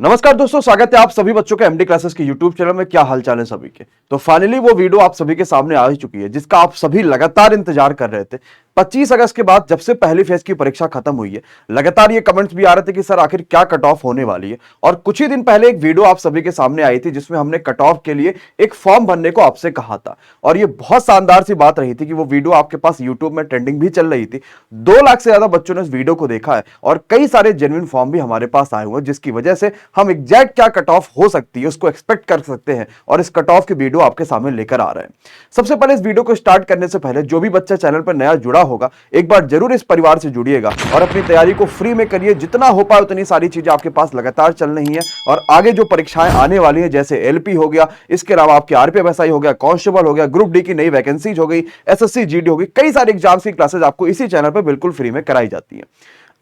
नमस्कार दोस्तों, स्वागत है आप सभी बच्चों के एमडी क्लासेस के यूट्यूब चैनल में। क्या हाल चाल है सभी के। तो फाइनली वो वीडियो आप सभी के सामने आ ही चुकी है जिसका आप सभी लगातार इंतजार कर रहे थे। 25 अगस्त के बाद जब से पहली फेज की परीक्षा खत्म हुई है, लगातार ये कमेंट्स भी आ रहे थे कि सर आखिर क्या कट ऑफ होने वाली है। और कुछ ही दिन पहले एक वीडियो आप सभी के सामने आई थी जिसमें हमने कट ऑफ के लिए एक फॉर्म भरने को आपसे कहा था। और ये बहुत शानदार सी बात रही थी कि वो वीडियो आपके पास यूट्यूब में ट्रेंडिंग भी चल रही थी। 2 लाख से ज्यादा बच्चों ने इस वीडियो को देखा है और कई सारे जेन्युइन फॉर्म भी हमारे पास आए हुए हैं, जिसकी वजह से हम एग्जैक्ट क्या कट ऑफ हो सकती है उसको एक्सपेक्ट कर सकते हैं और इस कट ऑफ की वीडियो आपके सामने लेकर आ रहे हैं। सबसे पहले इस वीडियो को स्टार्ट करने से पहले जो भी बच्चा चैनल पर नया जुड़ा होगा, एक बार जरूर इस परिवार से जुड़िएगा और अपनी तैयारी को फ्री में करिए। जितना हो पाए उतनी सारी चीजें आपके पास लगातार चल रही हैं और आगे जो परीक्षाएं आने वाली हैं, जैसे एलपी हो गया, इसके अलावा आपके आरपीएफएसआई हो गया, कांस्टेबल हो गया, ग्रुप डी की नई वैकेंसीज हो गई, एसएससी जीडी हो गई, कई सारे एग्जाम्स की क्लासेस आपको इसी चैनल पर बिल्कुल फ्री में कराई जाती है।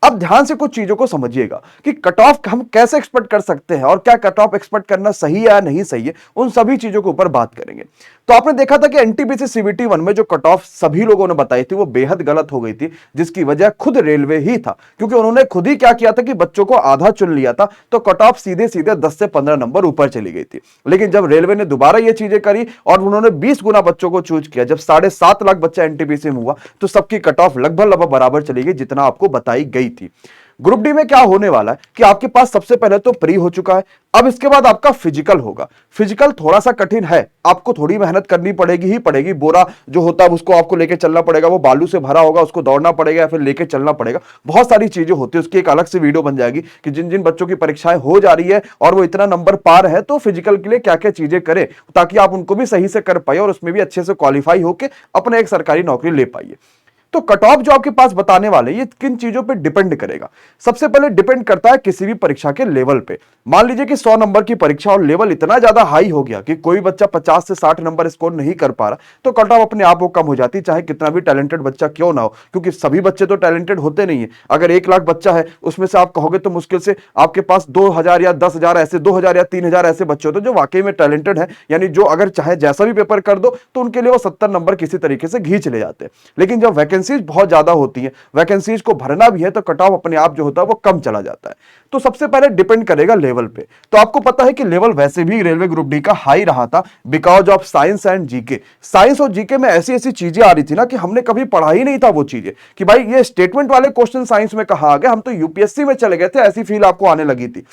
अब ध्यान से कुछ चीजों को समझिएगा कि कट ऑफ हम कैसे एक्सपेक्ट कर सकते हैं और क्या कट ऑफ एक्सपेक्ट करना सही है या नहीं सही है, उन सभी चीजों के ऊपर बात करेंगे। तो आपने देखा था कि एनटीपीसी सीबीटी 1 में जो कट ऑफ सभी लोगों ने बताई थी वो बेहद गलत हो गई थी, जिसकी वजह खुद रेलवे ही था, क्योंकि उन्होंने खुद ही क्या किया था कि बच्चों को आधा चुन लिया था, तो कट ऑफ सीधे सीधे 10 से 15 नंबर ऊपर चली गई थी। लेकिन जब रेलवे ने दोबारा ये चीजें करी और उन्होंने 20 गुना बच्चों को चूज किया, जब 7.5 लाख बच्चा एनटीपीसी में हुआ, तो सबकी कट ऑफ लगभग बराबर चली गई जितना आपको बताई गई थी। ग्रुप डी में क्या होने वाला है कि आपके पास सबसे पहले तो प्री हो चुका है, अब इसके बाद आपका फिजिकल होगा। फिजिकल थोड़ा सा कठिन है, आपको थोड़ी मेहनत करनी पड़ेगी ही पड़ेगी। बोरा जो होता है उसको आपको लेके चलना पड़ेगा, वो बालू से भरा होगा, उसको दौड़ना पड़ेगा या फिर लेके चलना पड़ेगा। बहुत सारी चीजें होती है, उसकी एक अलग से वीडियो बन जाएगी कि जिन जिन बच्चों की परीक्षाएं हो जा रही है और वो इतना नंबर पार है तो फिजिकल के लिए क्या क्या चीजें करें ताकि आप उनको भी सही से कर पाए और उसमें भी अच्छे से क्वालिफाई होकर अपने एक सरकारी नौकरी ले पाइए। तो कट ऑफ जो आपके पास बताने वाले ये किन चीजों पे डिपेंड करेगा। सबसे पहले डिपेंड करता है किसी भी परीक्षा के लेवल पे। मान लीजिए कि 100 नंबर की परीक्षा और लेवल इतना ज्यादा हाई हो गया कि कोई बच्चा 50 से 60 नंबर स्कोर नहीं कर पा रहा, तो कट ऑफ अपने आप वो कम हो जाती, चाहे कितना भी टैलेंटेड बच्चा क्यों ना हो, क्योंकि सभी बच्चे तो टैलेंटेड होते नहीं है। अगर 1 लाख बच्चा है उसमें से आप कहोगे तो मुश्किल से आपके पास 2000 या 10,000 ऐसे 2000 या 3000 ऐसे बच्चे होते हैं जो वाकई में टैलेंटेड है, यानी जो अगर चाहे जैसा भी पेपर कर दो तो उनके लिए वो 70 नंबर किसी तरीके से खींच ले जाते हैं। लेकिन जब वैकेंसीज बहुत ज्यादा होती है, वैकेंसीज को भरना भी है, तो कट ऑफ अपने आप जो होता है वो कम चला जाता है। तो सबसे पहले डिपेंड करेगा लेवल पे। तो आपको पता है कि लेवल वैसे भी रेलवे ग्रुप डी का हाई रहा था because of science and GK. Science और जीके में ऐसी ऐसी चीजें आ रही थी ना कि हमने कभी पढ़ा ही नहीं था वो चीजें, कि भाई ये स्टेटमेंट वाले क्वेश्चन साइंस में कहां आ गए, हम तो यूपीएससी में चले गए थे, ऐसी फील आपको आने लगी थी।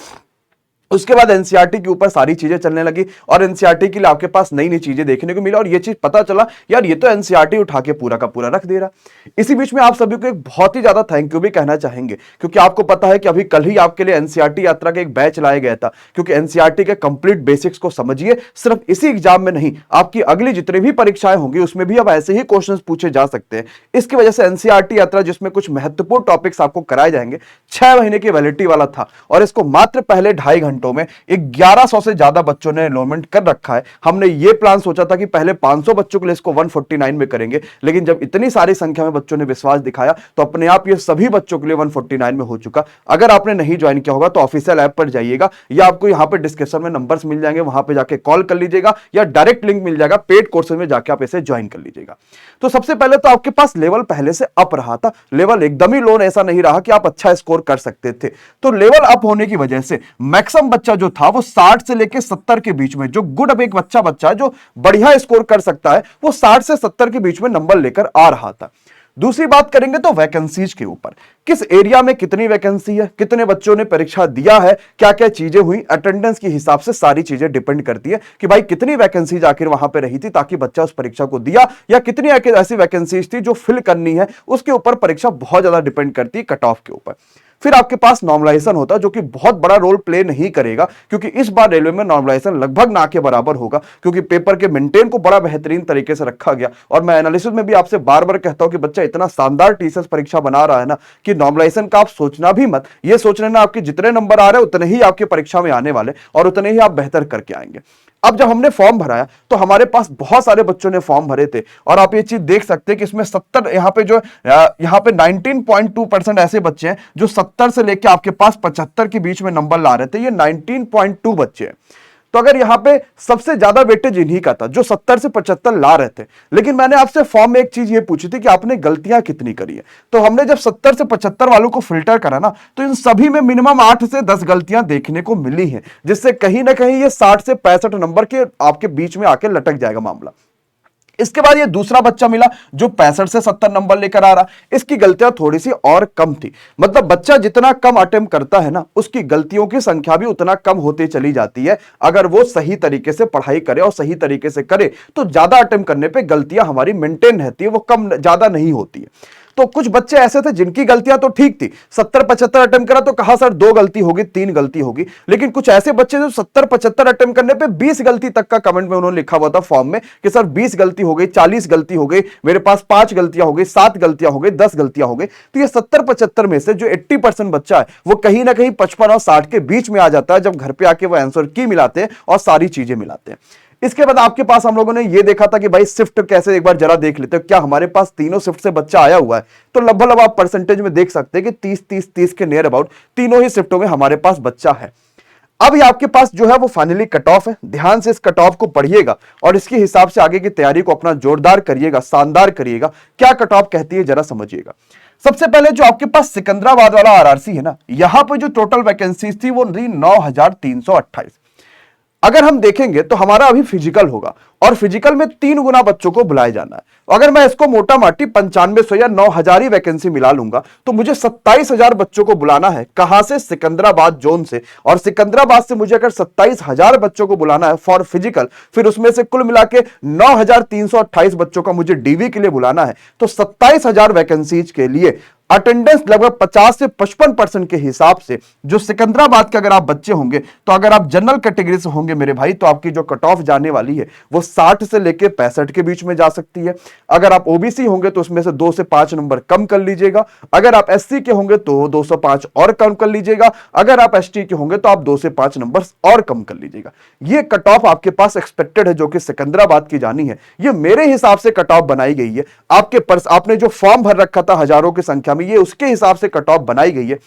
उसके बाद एनसीईआरटी के ऊपर सारी चीजें चलने लगी और एनसीईआरटी के लिए आपके पास नई नई चीजें देखने को मिला और ये चीज पता चला यार ये तो एनसीईआरटी उठा के पूरा का पूरा रख दे रहा। इसी बीच में आप सभी को एक बहुत ही ज्यादा थैंक यू भी कहना चाहेंगे, क्योंकि आपको पता है कि अभी कल ही आपके लिए एनसीईआरटी यात्रा का एक बैच लाया गया था, क्योंकि एनसीईआरटी के कंप्लीट बेसिक्स को समझिए। सिर्फ इसी एग्जाम में नहीं, आपकी अगली जितनी भी परीक्षाएं होंगी उसमें भी अब ऐसे ही क्वेश्चन पूछे जा सकते हैं। इसकी वजह से एनसीईआरटी यात्रा, जिसमें कुछ महत्वपूर्ण टॉपिक्स आपको कराए जाएंगे, 6 महीने की वैलिडिटी वाला था और इसको मात्र पहले 2.5 घंटों में 1100 से ज्यादा बच्चों ने एनरोलमेंट कर रखा है। हमने ये प्लान सोचा था कि पहले 500 बच्चों के लिए इसको 149 में करेंगे, लेकिन जब इतनी सारी संख्या में बच्चों ने विश्वास दिखाया तो अपने आप ये सभी बच्चों के लिए 149 में हो चुका। अगर आपने नहीं ज्वाइन किया होगा तो ऑफिशियल ऐप पर जाइएगा या आपको यहां पे डिस्क्रिप्शन में नंबर्स मिल जाएंगे, वहां पे जाके कॉल कर लीजिएगा या डायरेक्ट लिंक मिल जाएगा, पेड कोर्सेज में जाके आप इसे ज्वाइन कर लीजिएगा। तो सबसे पहले तो आपके पास लेवल पहले से अप रहा था, लेवल एकदम ही लो ऐसा नहीं रहा कि आप अच्छा स्कोर कर सकते थे। तो लेवल अप होने की वजह से मैक्सिमम बच्चा जो था वो 60 से लेके 70 के बीच में, जो गुड अब एक बच्चा जो बढ़िया स्कोर कर सकता है, वो 60 से 70 के बीच में नंबर लेकर आ रहा था। दूसरी बात करेंगे तो वैकेंसीज के ऊपर, किस एरिया में कितनी वैकेंसी है, कितने बच्चों ने परीक्षा दिया है, क्या क्या चीजें हुई, अटेंडेंस के हिसाब से सारी चीजें डिपेंड करती है कि भाई कितनी वैकेंसीज आखिर वहां पे रही थी ताकि बच्चा उस परीक्षा को दिया, या कितनी ऐसी वैकेंसीज थी जो फिल करनी है, उसके ऊपर परीक्षा बहुत ज्यादा डिपेंड करती है कट ऑफ के ऊपर। फिर आपके पास नॉर्मलाइजेशन होता है जो कि बहुत बड़ा रोल प्ले नहीं करेगा, क्योंकि इस बार रेलवे में नॉर्मलाइजेशन लगभग ना के बराबर होगा, क्योंकि पेपर के मेंटेन को बड़ा बेहतरीन तरीके से रखा गया। और मैं एनालिसिस में भी आपसे बार बार कहता हूं कि बच्चा इतना शानदार टीसीएस परीक्षा बना रहा है ना कि नॉर्मलाइजेशन का आप सोचना भी मत। ये सोच लेना आपके जितने नंबर आ रहे हैं उतने ही आपकी परीक्षा में आने वाले और उतने ही आप बेहतर करके आएंगे। अब जब हमने फॉर्म भराया तो हमारे पास बहुत सारे बच्चों ने फॉर्म भरे थे और आप ये चीज देख सकते हैं कि इसमें 70 यहाँ पे 19.2% ऐसे बच्चे हैं जो 70 से लेकर आपके पास 75 के बीच में नंबर ला रहे थे। ये 19.2 बच्चे हैं। तो अगर यहाँ पे सबसे ज्यादा वेटेज इन्हीं का था जो 70 से 75 ला रहे थे। लेकिन मैंने आपसे फॉर्म में एक चीज ये पूछी थी कि आपने गलतियां कितनी करी है, तो हमने जब 70 से 75 वालों को फिल्टर करा ना, तो इन सभी में मिनिमम 8 से 10 गलतियां देखने को मिली हैं, जिससे कहीं ना कहीं ये 60 से 65 नंबर के आपके बीच में आके लटक जाएगा मामला। इसके बाद ये दूसरा बच्चा मिला जो 65 से 70 नंबर लेकर आ रहा। इसकी गलतियां थोड़ी सी और कम थी, मतलब बच्चा जितना कम अटेम्प्ट करता है ना, उसकी गलतियों की संख्या भी उतना कम होती चली जाती है। अगर वो सही तरीके से पढ़ाई करे और सही तरीके से करे तो ज्यादा अटेम्प्ट करने पे गलतियां हमारी मेंटेन रहती है, वो कम ज्यादा नहीं होती है। तो कुछ बच्चे ऐसे थे जिनकी गलतियां तो ठीक थी, 70-75 अटेम्प्ट करा तो कहा सर 2 गलती होगी 3 गलती होगी। लेकिन कुछ ऐसे बच्चे जो 70-75 अटेम्प्ट करने पे 20 गलती तक का कमेंट में उन्होंने लिखा हुआ था फॉर्म में कि सर 20 गलती हो गई, 40 गलती हो गई, मेरे पास 5 गलतियां हो गई, 7 गलतियां हो गई, 10 गलतियां हो गई। तो ये 70-75 में से जो 80% बच्चा है वो कहीं ना कहीं 55 और 60 के बीच में आ जाता है जब घर पे आके वो आंसर की मिलाते हैं और सारी चीजें मिलाते हैं। इसके बाद आपके पास हम लोगों ने ये देखा था कि भाई शिफ्ट कैसे, एक बार जरा देख लेते हैं क्या हमारे पास तीनों शिफ्ट से बच्चा आया हुआ है। तो लगभग आप परसेंटेज में देख सकते हैं कि 30-30-30 के नियर अबाउट तीनों ही शिफ्टों में हमारे पास बच्चा है। अब ये आपके पास जो है वो फाइनली कट ऑफ है। ध्यान से इस कट ऑफ को पढ़िएगा और इसके हिसाब से आगे की तैयारी को अपना जोरदार करिएगा, शानदार करिएगा। क्या कट ऑफ कहती है जरा समझिएगा। सबसे पहले जो आपके पास सिकंदराबाद वाला आरआरसी है ना, यहां पर जो टोटल वैकेंसीज थी वो 9,328। अगर हम देखेंगे तो हमारा अभी फिजिकल होगा और फिजिकल में 3 गुना बच्चों को बुलाया जाना है। अगर मैं इसको मोटा माटी 9500 या 9,000 ही वैकेंसी मिला लूंगा तो मुझे 27,000 बच्चों को बुलाना है। कहां से? सिकंदराबाद जोन से। और सिकंदराबाद से मुझे अगर 27,000 बच्चों को बुलाना है फॉर फिजिकल, फिर उसमें से कुल मिला के 9,328 बच्चों का मुझे डीवी के लिए बुलाना है। तो 27,000 वैकेंसीज के लिए अटेंडेंस लगभग 50 से 55% के हिसाब से जो सिकंदराबाद के अगर आप बच्चे होंगे, तो अगर आप जनरल कैटेगरी से होंगे मेरे भाई, तो आपकी जो कट ऑफ जाने वाली है वो 60 से लेके 65 के बीच में जा सकती है। अगर आप ओबीसी होंगे तो उसमें से 2 से 5 नंबर कम कर लीजिएगा। अगर आप एससी के होंगे तो 205 और कम कर लीजिएगा। अगर आप एसटी के होंगे तो आप 2 से 5 नंबर और कम कर लीजिएगा। ये कट ऑफ आपके पास एक्सपेक्टेड है जो कि सिकंदराबाद की जानी है। ये मेरे हिसाब से कट ऑफ बनाई गई है। आपने जो फॉर्म भर रखा था हजारों की संख्या में, ये उसके हिसाब से कट ऑफ बनाई गई है।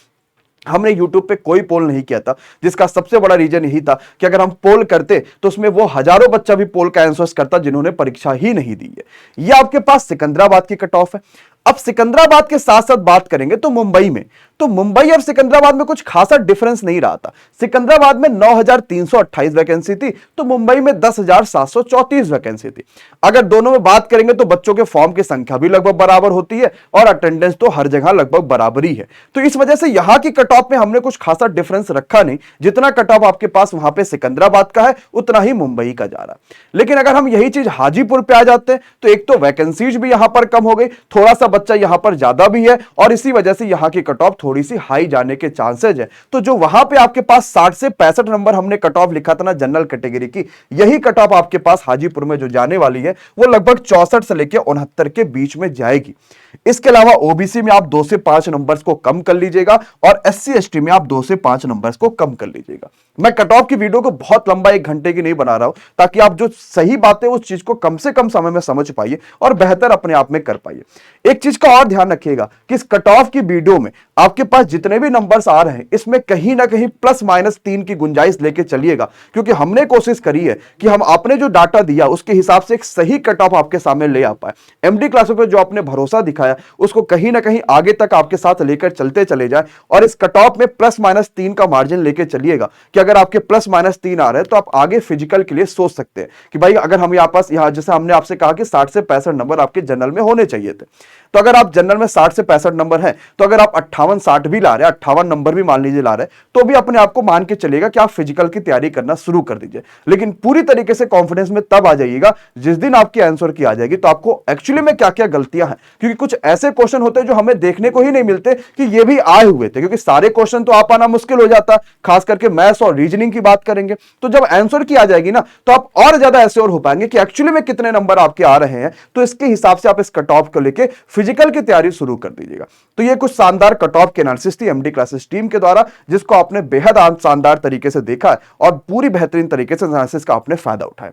हमने YouTube पे कोई पोल नहीं किया था, जिसका सबसे बड़ा रीजन यही था कि अगर हम पोल करते तो उसमें वो हजारों बच्चा भी पोल का आंसर्स करता जिन्होंने परीक्षा ही नहीं दी है। ये आपके पास सिकंदराबाद की कट ऑफ है। अब सिकंदराबाद के साथ साथ बात करेंगे तो मुंबई में, तो मुंबई और सिकंदराबाद में कुछ खासा डिफरेंस नहीं रहा था। सिकंदराबाद में 9,328 वैकेंसी थी तो मुंबई में 10,734 वैकेंसी थी। अगर दोनों में बात करेंगे तो बच्चों के फॉर्म की संख्या भी लगभग बराबर होती है और अटेंडेंस तो हर जगह लगभग बराबर ही है। तो इस वजह से यहां की कट ऑफ में हमने कुछ खासा डिफरेंस रखा नहीं। जितना कट ऑफ आपके पास वहां पे सिकंदराबाद का है उतना ही मुंबई का जा रहा है। लेकिन अगर हम यही चीज हाजीपुर पे आ जाते हैं तो एक तो वैकेंसीज भी यहां पर कम हो गई, थोड़ा सा बच्चा यहां पर ज्यादा भी है और इसी वजह से यहां की कट ऑफ थोड़ी सी हाई जाने के चांसेज है। तो जो वहां पे आपके पास 60 से 65 नंबर हमने कट ऑफ लिखा था ना जनरल कैटेगरी की, यही कट ऑफ आपके पास हाजीपुर में जो जाने वाली है वो लगभग 64 से लेकर 69 के बीच में जाएगी। इसके अलावा ओबीसी में आप 2 से 5 नंबर्स को कम कर लीजिएगा और एससी एसटी में आप 2 से 5 नंबर्स को कम कर लीजिएगा। मैं कट ऑफ की वीडियो को बहुत लंबा 1 घंटे की नहीं बना रहा हूं ताकि आप जो सही बातें उस चीज को कम से कम समय में समझ पाइए और बेहतर अपने आप में कर पाइए। एक चीज का और ध्यान रखिएगा कि इस कट ऑफ की वीडियो में आपके पास जितने भी नंबर्स आ रहे हैं इसमें कहीं ना कहीं +-3 की गुंजाइश लेके चलिएगा, क्योंकि हमने कोशिश करी है कि हम आपने जो डाटा दिया उसके हिसाब से एक सही कट ऑफ आपके सामने ले आ पाए। एमडी क्लासों पर जो आपने भरोसा दिखाया उसको कहीं ना कहीं आगे तक आपके साथ लेकर चलते चले जाए और इस कट ऑफ में +-3 का मार्जिन लेके चलिएगा कि अगर आपके +-3 आ रहे हैं तो आप आगे फिजिकल के लिए सोच सकते हैं कि भाई अगर हम यहाँ जैसे हमने आपसे कहा कि 60 से 65 नंबर आपके जनरल में होने चाहिए थे, तो अगर आप जनरल में 60 से 65 नंबर हैं तो अगर आप 58-60 भी ला रहे हैं, 58 नंबर भी मान लीजिए ला रहे हैं, तो भी अपने आप को मान के चलेगा कि आप फिजिकल की तैयारी करना शुरू कर दीजिए। लेकिन पूरी तरीके से कॉन्फिडेंस में तब आ जाइएगा जिस दिन आपकी आंसर की आ जाएगी तो आपको एक्चुअली में क्या क्या गलतियां हैं, क्योंकि कुछ ऐसे क्वेश्चन होते हैं जो हमें देखने को ही नहीं मिलते कि ये भी आए हुए थे, क्योंकि सारे क्वेश्चन तो आ पाना मुश्किल हो जाता है। खास करके मैथ्स और रीजनिंग की बात करेंगे तो जब आंसर की आ जाएगी ना तो आप और ज्यादा एश्योर हो पाएंगे कि एक्चुअली में कितने नंबर आपके आ रहे हैं। तो इसके हिसाब से आप इस कट ऑफ को लेके फिजिकल की तैयारी शुरू कर दीजिएगा। तो ये कुछ शानदार कट ऑफ की एनालिसिस थी एमडी क्लासेस टीम के द्वारा, जिसको आपने बेहद शानदार तरीके से देखा है और पूरी बेहतरीन तरीके से एनालिसिस का आपने फायदा उठाया।